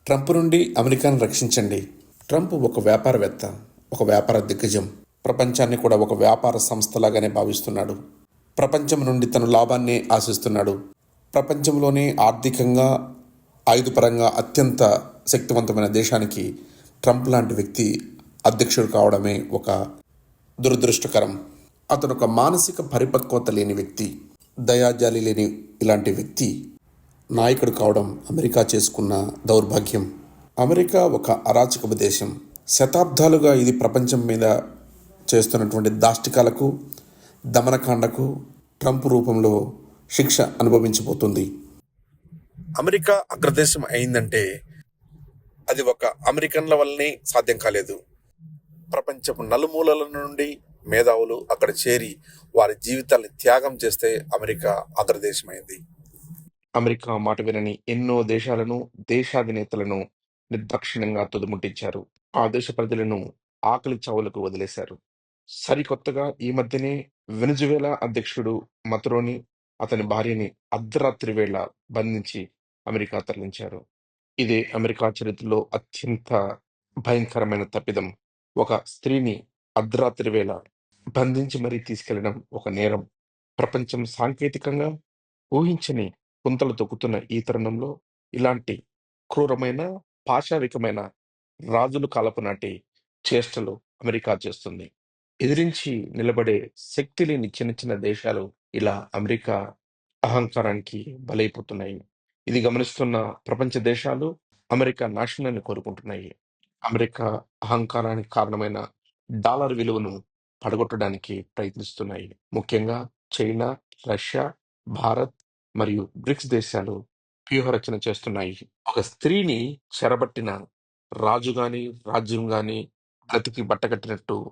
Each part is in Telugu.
ట్రంప్ నుండి అమెరికాను రక్షించండి. ట్రంప్ ఒక వ్యాపారవేత్త, ఒక వ్యాపార దిగ్గజం. ప్రపంచాన్ని కూడా ఒక వ్యాపార సంస్థలాగానే భావిస్తున్నాడు. ప్రపంచం నుండి తన లాభాన్ని ఆశిస్తున్నాడు. ప్రపంచంలోనే ఆర్థికంగా, ఆయుధపరంగా అత్యంత శక్తివంతమైన దేశానికి ట్రంప్ లాంటి వ్యక్తి అధ్యక్షుడు కావడమే ఒక దురదృష్టకరం. అతడు ఒక మానసిక పరిపక్వత లేని వ్యక్తి, దయాజాలి లేని ఇలాంటి వ్యక్తి నాయకుడు కావడం అమెరికా చేసుకున్న దౌర్భాగ్యం. అమెరికా ఒక అరాచకపు దేశం. శతాబ్దాలుగా ఇది ప్రపంచం మీద చేస్తున్నటువంటి దాష్టికాలకు, దమనకాండకు ట్రంప్ రూపంలో శిక్ష అనుభవించబోతుంది. అమెరికా అగ్రదేశం అయిందంటే అది ఒక అమెరికన్ల వల్లనే సాధ్యం కాలేదు. ప్రపంచపు నలుమూలల నుండి మేధావులు అక్కడ చేరి వారి జీవితాల్ని త్యాగం చేస్తే అమెరికా అగ్రదేశమైంది. అమెరికా మాట వినని ఎన్నో దేశాలను, దేశాధినేతలను నిర్దాక్షిణ్యంగా తుదముట్టించారు. ఆ దేశ ప్రజలను ఆకలి చావులకు వదిలేశారు. సరికొత్తగా ఈ మధ్యనే వెనుజువేలా అధ్యక్షుడు మతురోని అతని భార్యని అర్ధరాత్రి వేళ బంధించి అమెరికా తరలించారు. ఇదే అమెరికా చరిత్రలో అత్యంత భయంకరమైన తప్పిదం. ఒక స్త్రీని అర్ధరాత్రి వేళ బంధించి మరీ తీసుకెళ్లడం ఒక నేరం. ప్రపంచం సాంకేతికంగా ఊహించని పుంతలు తొక్కుతున్న ఈ తరుణంలో ఇలాంటి క్రూరమైన, పాశావికమైన రాజులు కాలపు నాటి చేష్టలు అమెరికా చేస్తుంది. ఎదిరించి నిలబడే శక్తి లేని చిన్న చిన్న దేశాలు ఇలా అమెరికా అహంకారానికి బలైపోతున్నాయి. ఇది గమనిస్తున్న ప్రపంచ దేశాలు అమెరికా నాశనాన్ని కోరుకుంటున్నాయి. అమెరికా అహంకారానికి కారణమైన డాలర్ విలువను పడగొట్టడానికి ప్రయత్నిస్తున్నాయి. ముఖ్యంగా చైనా, రష్యా, భారత్ మరియు బ్రిక్స్ దేశాలు వ్యూహరచన చేస్తున్నాయి. ఒక స్త్రీని చెరబట్టిన రాజు గాని, రాజ్యం గాని బ్రతికి బట్టకట్టినట్టు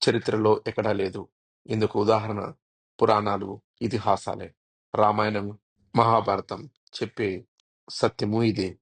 చరిత్రలో ఎక్కడా లేదు. ఇందుకు ఉదాహరణ పురాణాలు, ఇతిహాసాలే. రామాయణం, మహాభారతం చెప్పే సత్యము ఇదే.